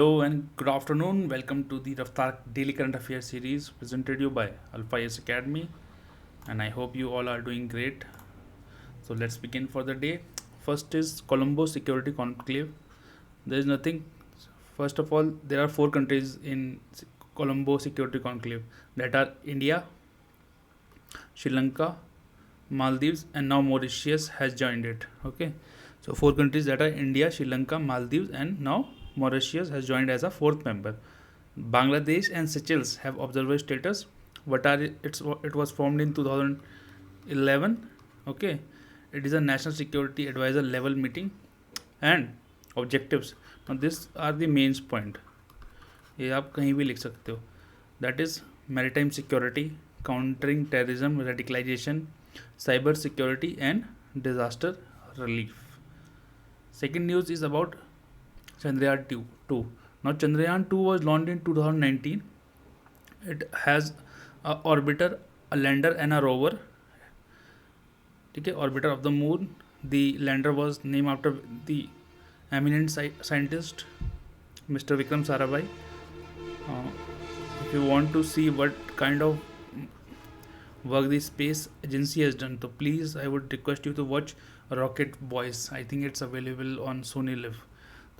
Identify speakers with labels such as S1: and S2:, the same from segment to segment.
S1: Hello and good afternoon. Welcome to the Raftar Daily Current Affairs series presented to you by Alpha S Academy, and I hope you all are doing great. So let's begin for the day. First is Colombo Security Conclave. There is nothing. First of all, there are four countries in Colombo Security Conclave that are India, Sri Lanka, Maldives, and now Mauritius has joined it. Okay, so four countries that are India, Sri Lanka, Maldives, and now Mauritius has joined as a fourth member. Bangladesh and Seychelles have observer status. It was formed in 2011. Okay, it is a national security advisor level meeting and objectives. Now these are the main point. ये आप कहीं भी लिख सकते हो. That is maritime security, countering terrorism, radicalization, cyber security, and disaster relief. Second news is about Chandrayaan 2. Now Chandrayaan 2 was launched in 2019. It has a orbiter, a lander, and a rover. Okay, orbiter of the moon. The lander was named after the eminent scientist Mr. Vikram Sarabhai. If you want to see what kind of work the space agency has done, so please I would request you to watch Rocket Boys. I think it's available on Sony Live.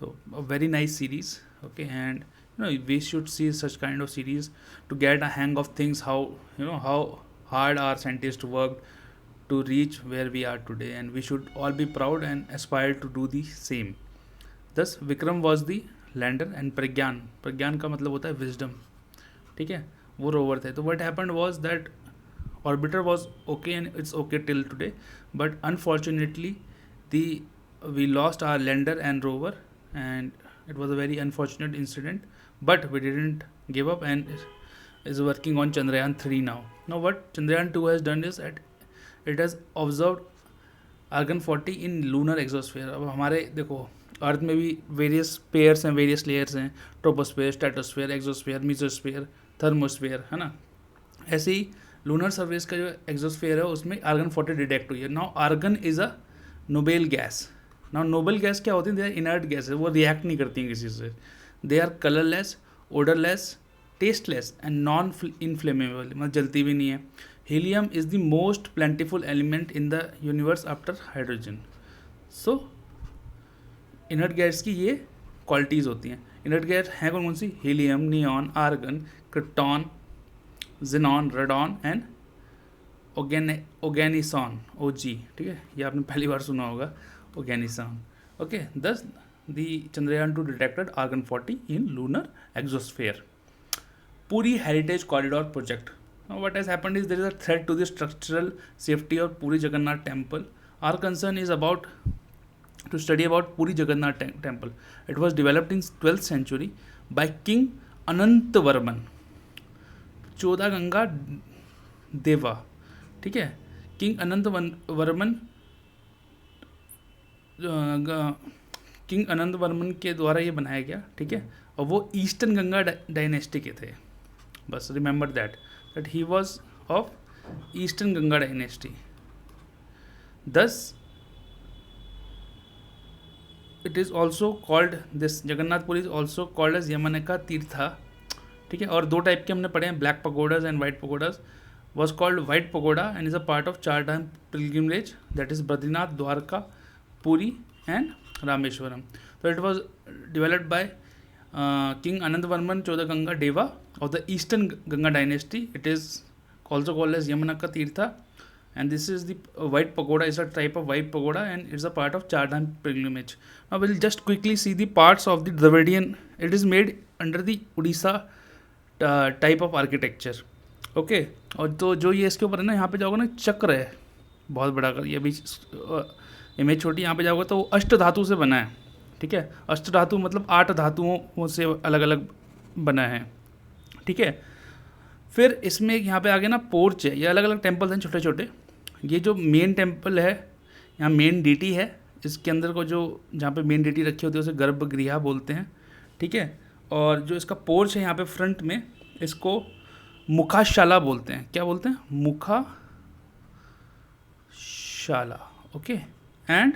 S1: So a very nice series. Okay, and we should see such kind of series to get a hang of things, how hard our scientists worked to reach where we are today, and we should all be proud and aspire to do the same. Thus Vikram was the lander and Pragyan का मतलब होता है wisdom. ठीक है, वो rover थे. तो what happened was that orbiter was okay and it's okay till today, but unfortunately the we lost our lander and rover, and it was a very unfortunate incident, but we didn't give up and is working on Chandrayaan 3 now. Now what Chandrayaan 2 has done is that it has observed argon 40 in lunar exosphere. अब हमारे देखो अर्थ में भी various pairs हैं, various layers हैं, troposphere, stratosphere, exosphere, mesosphere, thermosphere, है ना. ऐसे ही लूनर सर्फेस का जो एक्सोस्फेयर है उसमें आर्गन 40 डिटेक्ट हुई है. Now argon is a noble gas. Now noble gas क्या होती है? दे आर इनर्ट गैस है, वो रिएक्ट नहीं करती हैं किसी से. They are colourless, odourless, tasteless and non inflammable, मतलब जलती भी नहीं है. Helium is the most plentiful element in the universe after hydrogen. So inert gas की ये क्वालिटीज़ होती हैं. इनर्ट गैस हैं कौन कौन सी? Helium, neon, argon, krypton, xenon, radon and oganesson, OG. ठीक है, ये आपने पहली बार सुना होगा, oganesson. Okay, thus the Chandrayaan 2 detected argon 40 in lunar exosphere. पूरी heritage corridor project. What has happened is there is a threat to the structural safety of Puri Jagannath temple. Our concern is about to study about Puri Jagannath temple. It was developed in 12th century by King Anantavarman, चौदहगंगा देवा. ठीक है, king Anantavarman king Anantavarman के द्वारा ये बनाया गया. ठीक है, और वो ईस्टर्न गंगा डायनेस्टी के थे. बस remember that he was of Eastern Ganga dynasty. Thus, it is also called, this Jagannath Puri is also called as Yamanaka Tirtha. ठीक है, और दो टाइप के हमने पढ़े हैं, black pagodas and white pagodas. was called white pagoda and is a part of Char Dham pilgrimage, that is Badrinath, Dwarka, Puri and Rameshwaram. So it was developed by King Anandavarman Chodaganga Deva of the Eastern Ganga dynasty. It is also called as Yamanaka Tirtha, and this is the white pagoda, is a type of white pagoda and it's a part of Char Dham pilgrimage. Now we'll just quickly see the parts of the Dravidian. It is made under the Odisha type of architecture. Okay, और तो जो ये इसके ऊपर है ना, यहाँ पे जाओगे ना, चक्र है बहुत बड़ा कर, ये भी इमेज छोटी, यहाँ पे जाओगे तो वो अष्ट धातु से बना है. ठीक है, अष्ट धातु मतलब 8 धातुओं से अलग अलग बना है. ठीक है, फिर इसमें यहाँ पे आगे ना पोर्च है. ये अलग अलग टेम्पल हैं छोटे छोटे. ये जो मेन टेम्पल है, यहाँ मेन डीटी है. इसके अंदर को जो जहाँ पे मेन डीटी रखी होती है उसे गर्भगृह बोलते हैं. ठीक है, और जो इसका पोर्च है यहाँ पे फ्रंट में, इसको मुखाशाला बोलते हैं. क्या बोलते हैं? मुखाशाला. ओके, एंड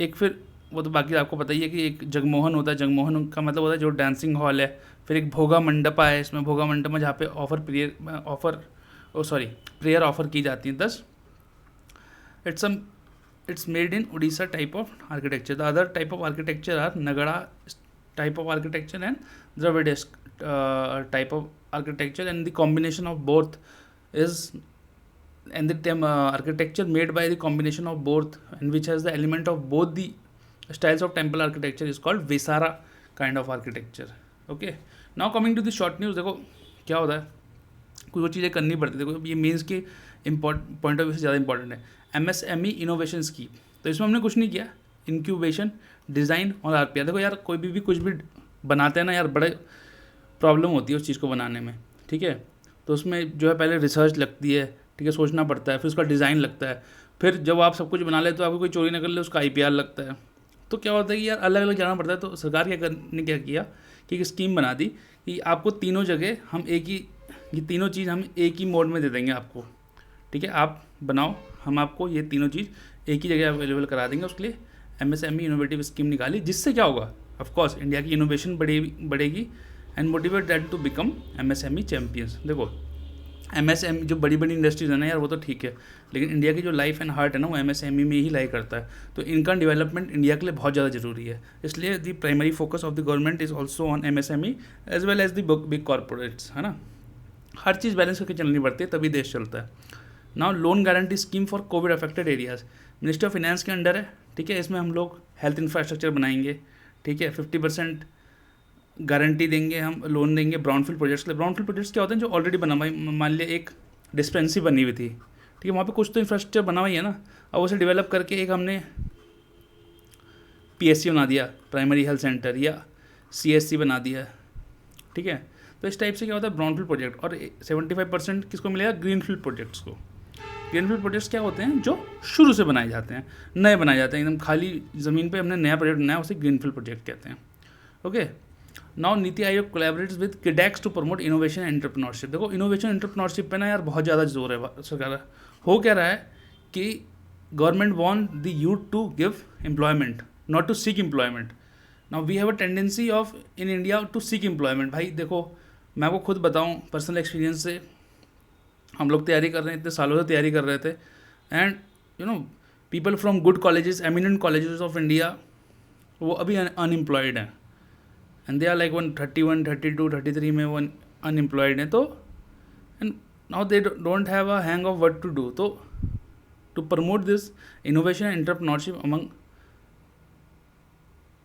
S1: एक फिर वो तो बाकी आपको पता ही है कि एक जगमोहन होता है, जगमोहन का मतलब होता है जो डांसिंग हॉल है। फिर एक भोगा मंडपा है, इसमें भोगा मंडप में जहाँ पे प्रेयर ऑफर की जाती है। दस it's made in Odisha type of architecture. The other type of architecture are Nagada type of architecture and Dravidic type of architecture, and the combination of both is, and the architecture made by the combination of both and which has the element of both the styles of temple architecture is called Vesara kind of architecture. Okay, now coming to the short news. देखो क्या होता है, कुछ चीज़ें करनी पड़ती है। देखो ये मीन्स के पॉइंट ऑफ व्यू से ज़्यादा इंपॉर्टेंट है। MSME इनोवेशन स्कीम, तो इसमें हमने कुछ नहीं किया, इंक्यूबेशन, डिज़ाइन और RPR। देखो यार कोई भी कुछ भी बनाते हैं ना यार, बड़े प्रॉब्लम होती है उस चीज़ को बनाने में, ठीक है। तो उसमें जो है पहले रिसर्च लगती है, ठीक है, सोचना पड़ता है, फिर उसका डिज़ाइन लगता है, फिर जब आप सब कुछ बना ले तो आपको कोई चोरी ना कर ले उसका IPR लगता है। तो क्या होता है कि यार अलग अलग जाना पड़ता है। तो सरकार ने क्या किया कि एक स्कीम बना दी कि आपको तीनों जगह हम ये तीनों चीज़ हम एक ही मोड में दे देंगे आपको, ठीक है। आप बनाओ, हम आपको ये तीनों चीज़ एक ही जगह अवेलेबल करा देंगे। उसके लिए MSME इनोवेटिव स्कीम निकाली, जिससे क्या होगा, ऑफ कोर्स इंडिया की इनोवेशन बढ़ेगी and motivate that to become MSME champions. देखो MSME जो बड़ी बड़ी इंडस्ट्रीज है ना यार, वो तो ठीक है, लेकिन इंडिया की जो लाइफ एंड हार्ट है ना, वो MSME में ही लाई करता है। तो इनका डेवलपमेंट इंडिया के लिए बहुत ज़्यादा ज़रूरी है। इसलिए the primary focus of the government is also on MSME as well as the big corporates, है ना। हर चीज़ बैलेंस करके चलनी पड़ती है, तभी देश चलता है। Now loan guarantee scheme for Covid affected areas, ministry of finance के अंडर है, ठीक है। इसमें हम लोग हेल्थ इंफ्रास्ट्रक्चर बनाएंगे, ठीक है। 50% गारंटी देंगे, हम लोन देंगे ब्राउनफील्ड प्रोजेक्ट्स के लिए। ब्राउनफील्ड प्रोजेक्ट्स क्या होते हैं, जो ऑलरेडी बना हुआ है। मान लिया एक डिस्पेंसरी बनी हुई थी, ठीक है, वहाँ पे कुछ तो इंफ्रास्ट्रक्चर बना हुआ ही है ना, अब उसे डेवलप करके एक हमने PSC बना दिया, प्राइमरी हेल्थ सेंटर, या CSC बना दिया, ठीक है। तो इस टाइप से क्या होता है ब्राउनफील्ड प्रोजेक्ट, और 75% किसको मिलेगा, ग्रीनफील्ड प्रोजेक्ट्स को। ग्रीनफील्ड प्रोजेक्ट्स क्या होते हैं, जो शुरू से बनाए जाते हैं, नए बनाए जाते हैं, एकदम खाली ज़मीन पे हमने नया प्रोजेक्ट बनाया, उसे ग्रीनफील्ड प्रोजेक्ट कहते हैं। Okay, now NITI Aayog collaborates with Kidex to promote innovation entrepreneurship. देखो इनोवेशन एंटरप्रेन्योरशिप पे ना यार बहुत ज़्यादा जोर है सरकार। हो क्या रहा है कि government want the youth to give employment, not to seek employment. Now we have a tendency of in India to seek employment. भाई देखो मैं आपको खुद बताऊं पर्सनल एक्सपीरियंस से, हम लोग तैयारी कर रहे हैं, इतने सालों से तैयारी कर रहे थे, and you know people from good colleges, eminent colleges of India, वो अभी अनएम्प्लॉयड हैं, एंड दे आर लाइक 131, 32, 33 में वो अनएम्प्लॉयड हैं। तो and now they don't have a hang of what to do. तो to promote this innovation and entrepreneurship among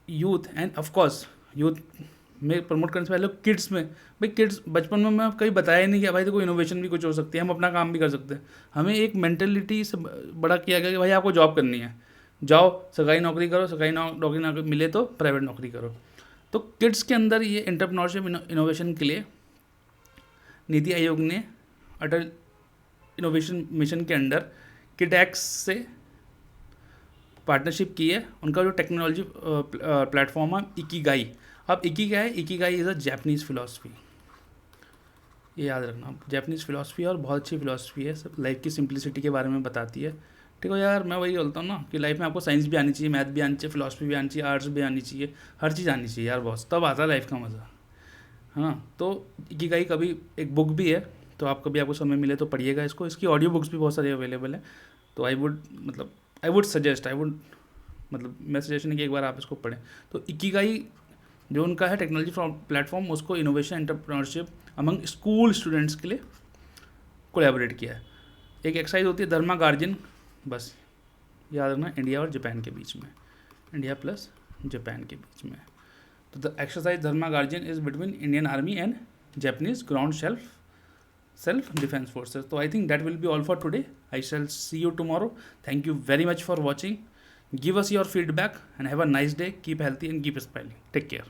S1: youth, and of course youth में promote करने से पहले किड्स में, भाई किड्स बचपन में मैं कभी बताया ही नहीं कि भाई देखो इनोवेशन भी कुछ हो सकती है, हम अपना काम भी कर सकते हैं। हमें एक मेंटेलिटी से बड़ा किया गया कि भाई आपको जॉब करनी है, जाओ सरकारी नौकरी करो, सरकारी नौकरी ना मिले तो प्राइवेट नौकरी करो। तो किड्स के अंदर ये एंटरप्रेन्योरशिप इनोवेशन के लिए नीति आयोग ने अटल इनोवेशन मिशन के अंडर किडेक्स से पार्टनरशिप की है। उनका जो टेक्नोलॉजी प्लेटफॉर्म है इकिगाई। अब Ikigai is a Japanese philosophy, ये याद रखना, जैपनीज़ फिलॉसफी और बहुत अच्छी फिलॉसफी है, सब लाइफ की सिंप्लिसिटी के बारे में बताती है। ठीक है यार, मैं वही बोलता हूँ ना कि लाइफ में आपको साइंस भी आनी चाहिए, मैथ भी आनी चाहिए, फिलॉसफी भी आनी चाहिए, आर्ट्स भी आनी चाहिए, हर चीज़ आनी चाहिए यार बॉस, तब आता है लाइफ का मज़ा, है ना। तो इकिगाई कभी एक बुक भी है, तो आप कभी आपको समय मिले तो पढ़िएगा इसको। इसकी ऑडियो बुक्स भी बहुत सारी अवेलेबल है। तो आई वुड सजेस्ट मैं सजेशन है कि एक बार आप इसको पढ़ें। तो इकिगाई जो उनका है टेक्नोलॉजी प्लेटफॉर्म, उसको innovation entrepreneurship among school students के लिए कोलैबोरेट किया है। एक एक्सरसाइज होती है धर्मा गार्जियन, बस याद रखना, इंडिया और जापान के बीच में, इंडिया प्लस जापान के बीच में। तो the exercise Dharma guardian is between Indian army and Japanese ground self defense forces. So I think that will be all for today. I shall see you tomorrow. Thank you very much for watching. Give us your feedback and have a nice day. Keep healthy and keep smiling. Take care.